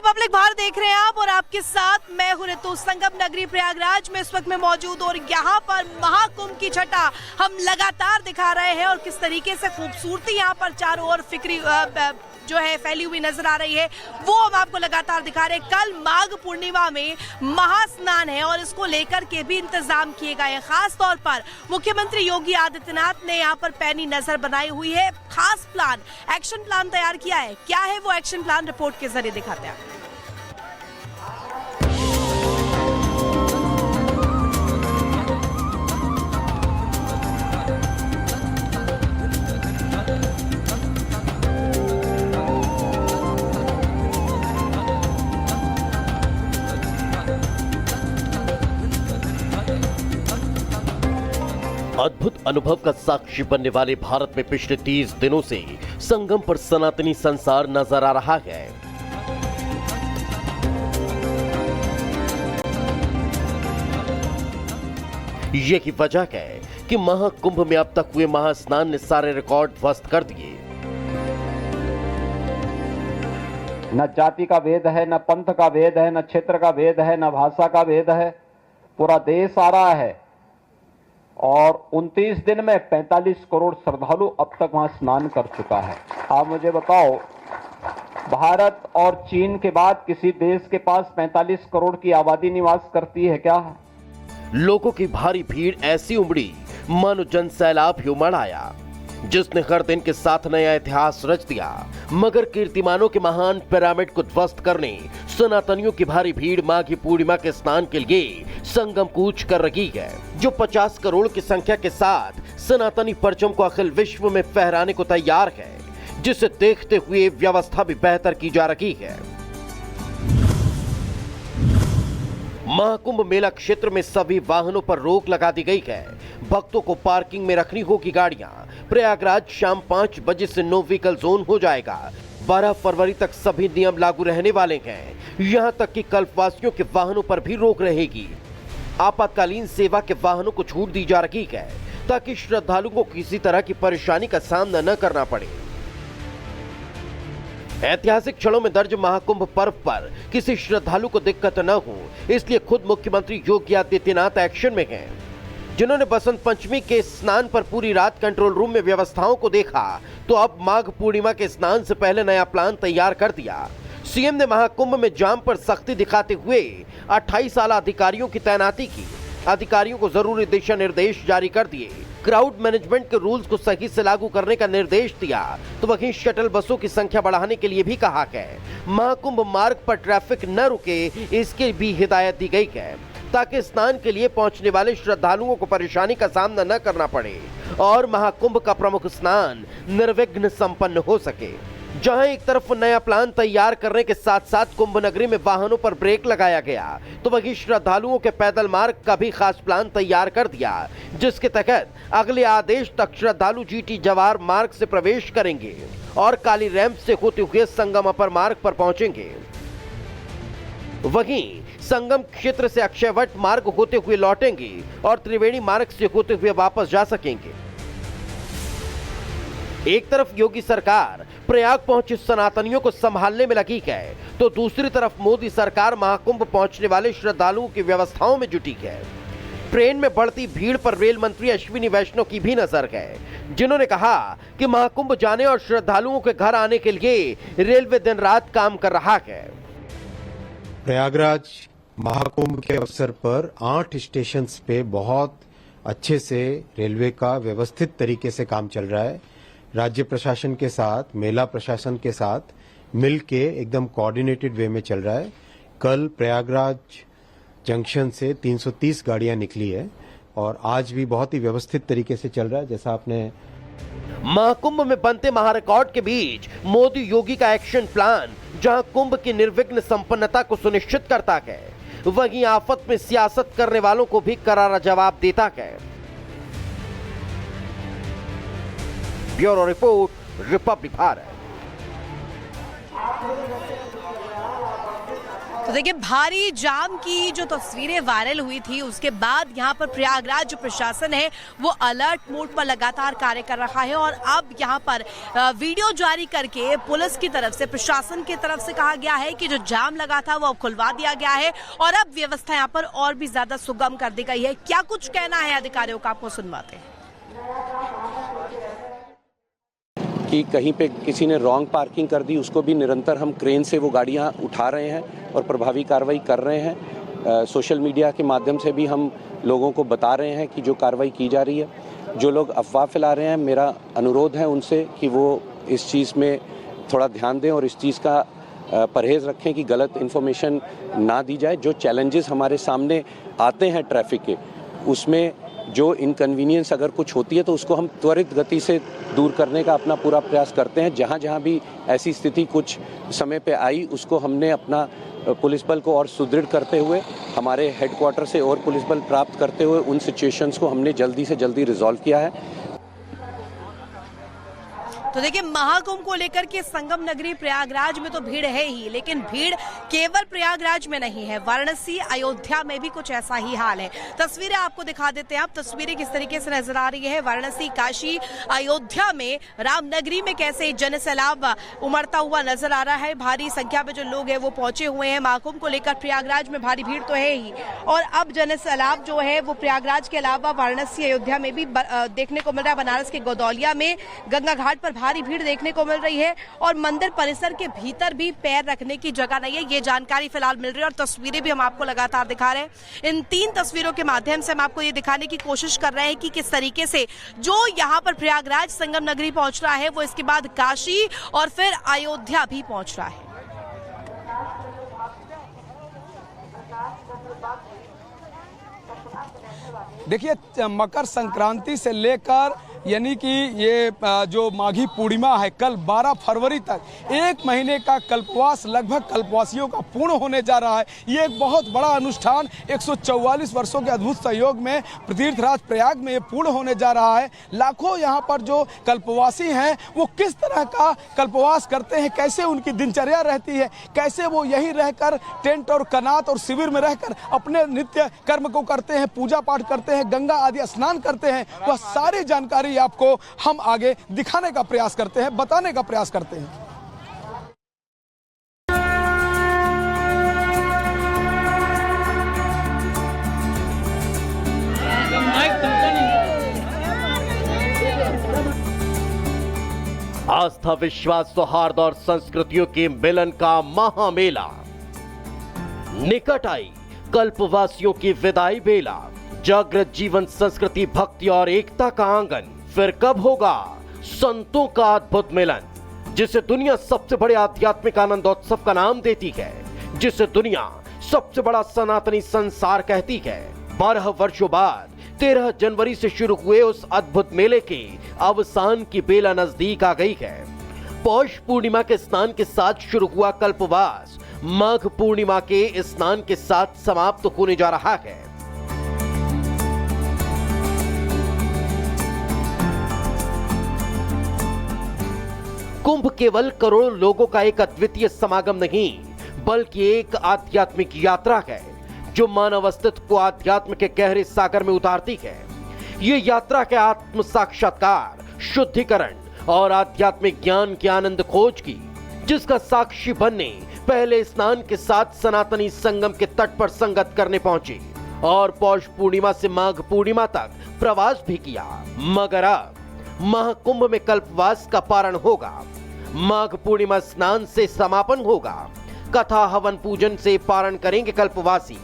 Republic Bharat देख रहे हैं आप और आपके साथ मैं हूं ऋतु। संगम नगरी प्रयागराज में इस वक्त मैं मौजूद और यहाँ पर महाकुंभ की छटा हम लगातार दिखा रहे हैं और किस तरीके से खूबसूरती यहाँ पर चारों ओर फिक्री जो है फैली हुई नजर आ रही है वो हम आपको लगातार दिखा रहे हैं। कल माघ पूर्णिमा में महास्नान है और इसको लेकर के भी इंतजाम किए गए हैं। खास तौर पर मुख्यमंत्री योगी आदित्यनाथ ने यहाँ पर पैनी नजर बनाई हुई है। खास प्लान, एक्शन प्लान तैयार किया है। क्या है वो एक्शन प्लान, रिपोर्ट के जरिए दिखाते हैं। अद्भुत अनुभव का साक्षी बनने वाले भारत में पिछले 30 दिनों से संगम पर सनातनी संसार नजर आ रहा है। यही वजह है कि महाकुंभ में अब तक हुए महास्नान ने सारे रिकॉर्ड ध्वस्त कर दिए। न जाति का भेद है, न पंथ का भेद है, न क्षेत्र का भेद है, न भाषा का भेद है। पूरा देश आ रहा है और 29 दिन में 45 करोड़ श्रद्धालु अब तक वहां स्नान कर चुका है। आप मुझे बताओ, भारत और चीन के बाद किसी देश के पास 45 करोड़ की आबादी निवास करती है क्या? लोगों की भारी भीड़ ऐसी उमड़ी मानो जन सैलाब ही उमड़ आया, जिसने हर दिन के साथ नया इतिहास रच दिया। मगर कीर्तिमानों के महान पिरामिड को ध्वस्त करने सनातनियों की भारी भीड़ माघी पूर्णिमा के स्नान के लिए संगम कूच कर रही है, जो 50 करोड़ की संख्या के साथ सनातनी परचम को अखिल विश्व में फहराने को तैयार है, जिसे देखते हुए व्यवस्था भी बेहतर की जा रही है। महाकुंभ मेला क्षेत्र में सभी वाहनों पर रोक लगा दी गई है। भक्तों को पार्किंग में रखनी होगी गाड़ियां। प्रयागराज शाम 5 बजे से नो व्हीकल जोन हो जाएगा। 12 फरवरी तक सभी नियम लागू रहने वाले हैं। यहां तक कि कल्पवासियों के वाहनों पर भी रोक रहेगी। आपातकालीन सेवा के वाहनों को छूट दी जा रही है ताकि श्रद्धालुओं को किसी तरह की परेशानी का सामना न करना पड़े। ऐतिहासिक क्षणों में दर्ज महाकुंभ पर्व पर किसी श्रद्धालु को दिक्कत न हो, इसलिए खुद मुख्यमंत्री योगी आदित्यनाथ एक्शन में हैं, जिन्होंने बसंत पंचमी के स्नान पर पूरी रात कंट्रोल रूम में व्यवस्थाओं को देखा, तो अब माघ पूर्णिमा के स्नान से पहले नया प्लान तैयार कर दिया। सीएम ने महाकुंभ में जाम पर सख्ती दिखाते हुए 28 आला अधिकारियों की तैनाती की। अधिकारियों को जरूरी दिशा निर्देश जारी कर दिए। क्राउड मैनेजमेंट के रूल्स को सही से लागू करने का निर्देश दिया, तो वहीं शटल बसों की संख्या बढ़ाने के लिए भी कहा है। महाकुंभ मार्ग पर ट्रैफिक न रुके, इसकी भी हिदायत दी गई है, ताकि स्नान के लिए पहुंचने वाले श्रद्धालुओं को परेशानी का सामना न करना पड़े और महाकुंभ का प्रमुख स्नान निर्विघ्न संपन्न हो सके। जहां एक तरफ नया प्लान तैयार करने के साथ साथ कुंभ नगरी में वाहनों पर ब्रेक लगाया गया, तो वहीं श्रद्धालुओं के पैदल मार्ग का भी खास प्लान तैयार कर दिया, जिसके तहत अगले आदेश तक श्रद्धालु जीटी जवाहर मार्ग से प्रवेश करेंगे और काली रैंप से होते हुए संगम अपर मार्ग पर पहुंचेंगे। वहीं संगम क्षेत्र से अक्षयवट मार्ग होते हुए लौटेंगे और त्रिवेणी मार्ग से होते हुए वापस जा सकेंगे। एक तरफ योगी सरकार प्रयाग पहुंचे सनातनियों को संभालने में लगी है, तो दूसरी तरफ मोदी सरकार महाकुंभ पहुंचने वाले श्रद्धालुओं की व्यवस्थाओं में जुटी है। ट्रेन में बढ़ती भीड़ पर रेल मंत्री अश्विनी वैष्णव की भी नजर है, जिन्होंने कहा कि महाकुंभ जाने और श्रद्धालुओं के घर आने के लिए रेलवे दिन रात काम कर रहा है। प्रयागराज महाकुंभ के अवसर पर 8 स्टेशन पे बहुत अच्छे से रेलवे का व्यवस्थित तरीके से काम चल रहा है। राज्य प्रशासन के साथ, मेला प्रशासन के साथ मिलके एकदम कोऑर्डिनेटेड वे में चल रहा है। कल प्रयागराज जंक्शन से 330 गाड़ियां निकली है और आज भी बहुत ही व्यवस्थित तरीके से चल रहा है। जैसा आपने महाकुंभ में बनते महारिकॉर्ड के बीच मोदी योगी का एक्शन प्लान, जहां कुंभ की निर्विघ्न संपन्नता को सुनिश्चित करता है, वहीं आफत में सियासत करने वालों को भी करारा जवाब देता है। Bureau report, Republic Bharat. तो देखिए, भारी जाम की जो तस्वीरें वायरल हुई थी उसके बाद यहाँ पर प्रयागराज जो प्रशासन है वो अलर्ट मोड पर लगातार कार्य कर रहा है और अब यहाँ पर वीडियो जारी करके पुलिस की तरफ से, प्रशासन की तरफ से कहा गया है कि जो जाम लगा था वो अब खुलवा दिया गया है और अब व्यवस्था यहाँ पर और भी ज्यादा सुगम कर दी गई है। क्या कुछ कहना है अधिकारियों का, आपको सुनवाते हैं। कि कहीं पे किसी ने रॉन्ग पार्किंग कर दी, उसको भी निरंतर हम क्रेन से वो गाड़ियां उठा रहे हैं और प्रभावी कार्रवाई कर रहे हैं। सोशल मीडिया के माध्यम से भी हम लोगों को बता रहे हैं कि जो कार्रवाई की जा रही है। जो लोग अफवाह फैला रहे हैं, मेरा अनुरोध है उनसे कि वो इस चीज़ में थोड़ा ध्यान दें और इस चीज़ का परहेज़ रखें कि गलत इन्फॉर्मेशन ना दी जाए। जो चैलेंजेस हमारे सामने आते हैं ट्रैफिक के, उसमें जो इनकन्वीनियंस अगर कुछ होती है तो उसको हम त्वरित गति से दूर करने का अपना पूरा प्रयास करते हैं। जहाँ जहाँ भी ऐसी स्थिति कुछ समय पे आई, उसको हमने अपना पुलिस बल को और सुदृढ़ करते हुए, हमारे हेडक्वार्टर से और पुलिस बल प्राप्त करते हुए उन सिचुएशंस को हमने जल्दी से जल्दी रिजॉल्व किया है। तो देखिए, महाकुंभ को लेकर के संगम नगरी प्रयागराज में तो भीड़ है ही, लेकिन भीड़ केवल प्रयागराज में नहीं है, वाराणसी, अयोध्या में भी कुछ ऐसा ही हाल है। तस्वीरें आपको दिखा देते हैं। आप तस्वीरें किस तरीके से नजर आ रही है वाराणसी, काशी, अयोध्या में, रामनगरी में कैसे जन सैलाब उमड़ता हुआ नजर आ रहा है। भारी संख्या में जो लोग हैं वो पहुंचे हुए हैं। महाकुंभ को लेकर प्रयागराज में भारी भीड़ तो है ही और अब जन सैलाब जो है वो प्रयागराज के अलावा वाराणसी, अयोध्या में भी देखने को मिल रहा है। बनारस के गौदौलिया में गंगा घाट पर भारी भीड़ देखने को मिल रही है और मंदिर परिसर के भीतर भी पैर रखने की जगह नहीं है। ये जानकारी फिलहाल मिल रही है और तस्वीरें भी हम आपको लगातार दिखा रहे हैं। इन 3 तस्वीरों के माध्यम से हम आपको ये दिखाने की कोशिश कर रहे हैं कि किस तरीके से जो यहाँ पर प्रयागराज संगम नगरी पहुंच रहा है वो इसके बाद काशी और फिर अयोध्या भी पहुंच रहा है। देखिए, मकर संक्रांति से लेकर यानी कि ये जो माघी पूर्णिमा है, कल 12 फरवरी तक 1 महीने का कल्पवास लगभग कल्पवासियों का पूर्ण होने जा रहा है। ये एक बहुत बड़ा अनुष्ठान 144 वर्षों के अद्भुत सहयोग में तीर्थराज प्रयाग में ये पूर्ण होने जा रहा है। लाखों यहाँ पर जो कल्पवासी हैं वो किस तरह का कल्पवास करते हैं, कैसे उनकी दिनचर्या रहती है, कैसे वो यहीं रहकर टेंट और कनात और शिविर में रहकर अपने नित्य कर्म को करते हैं, पूजा पाठ करते हैं, गंगा आदि स्नान करते हैं, वह सारी जानकारी आपको हम आगे दिखाने का प्रयास करते हैं, बताने का प्रयास करते हैं। आस्था, विश्वास, सौहार्द और संस्कृतियों के मिलन का महामेला। निकट आई कल्पवासियों की विदाई बेला। जागृत जीवन, संस्कृति, भक्ति और एकता का आंगन। फिर कब होगा संतों का अद्भुत मिलन, जिसे दुनिया सबसे बड़े आध्यात्मिक आनंदोत्सव का नाम देती है, जिसे दुनिया सबसे बड़ा सनातनी संसार कहती है। 12 वर्षों बाद 13 जनवरी से शुरू हुए उस अद्भुत मेले के अवसान की बेला नजदीक आ गई है। पौष पूर्णिमा के स्नान के साथ शुरू हुआ कल्पवास माघ पूर्णिमा के स्नान के साथ समाप्त होने जा रहा है। कुंभ केवल करोड़ों लोगों का एक अद्वितीय समागम नहीं, बल्कि एक आध्यात्मिक यात्रा है जो मानव अस्तित्व को आध्यात्म के गहरे सागर में उतारती है। ये यात्रा के आत्म साक्षात्कार, शुद्धिकरण और आध्यात्मिक ज्ञान के आनंद खोज की, जिसका साक्षी बनने पहले स्नान के साथ सनातनी संगम के तट पर संगत करने पहुंचे और पौष पूर्णिमा से माघ पूर्णिमा तक प्रवास भी किया। मगर अब महाकुंभ में कल्पवास का पारण होगा, माघ पूर्णिमा स्नान से समापन होगा, कथा हवन पूजन से पारण करेंगे कल्पवासी।